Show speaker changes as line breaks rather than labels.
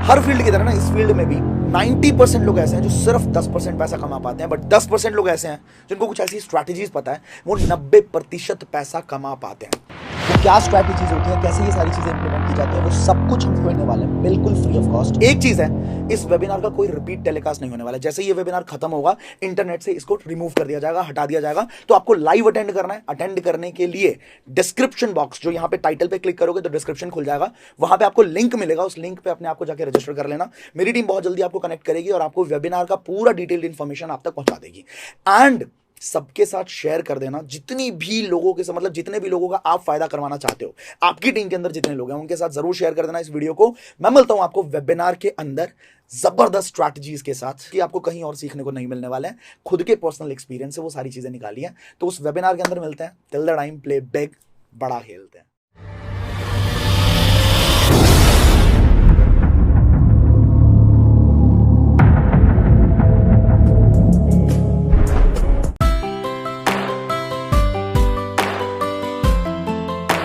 हर field की तरह ना इस फील्ड में भी 90% लोग ऐसे हैं जो सिर्फ 10% पैसा कमा पाते हैं, बट 10% लोग ऐसे हैं जिनको कुछ ऐसी स्ट्रैटेजीज पता है, वो 90% पैसा कमा पाते हैं। वो क्या स्ट्रैटेजीज होती हैं, कैसे ये सारी चीजें इंप्लीमेंट की जाती है, वो सब कुछ हम खोलने वाले हैं बिल्कुल फ्री ऑफ कॉस्ट। एक चीज है, इस वेबिनार का कोई रिपीट टेलीकास्ट नहीं होने वाला है। जैसे ये वेबिनार खत्म होगा, इंटरनेट से इसको रिमूव कर दिया जाएगा, हटा दिया जाएगा। तो आपको लाइव अटेंड करना है। अटेंड करने के लिए डिस्क्रिप्शन बॉक्स, जो यहाँ पे टाइटल पे क्लिक करोगे तो डिस्क्रिप्शन खुल जाएगा, वहां पे आपको लिंक मिलेगा। उस लिंक पे अपने आप को जाकर रजिस्टर कर लेना। मेरी टीम बहुत जल्दी आपको कनेक्ट करेगी और आपको वेबिनार का पूरा डिटेल्ड इंफॉर्मेशन आप तक पहुंचा देगी। एंड सबके साथ शेयर कर देना, जितनी भी लोगों के साथ, मतलब जितने भी लोगों का आप फायदा करवाना चाहते हो, आपकी टीम के अंदर जितने लोग हैं उनके साथ जरूर शेयर कर देना इस वीडियो को। मैं मिलता हूं आपको वेबिनार के अंदर जबरदस्त स्ट्रैटेजीज के साथ, कि आपको कहीं और सीखने को नहीं मिलने वाले हैं। खुद के पर्सनल एक्सपीरियंस से वो सारी चीजें निकाली हैं। तो उस वेबिनार के अंदर मिलते हैं। Till the time, play big, बड़ा खेलते हैं।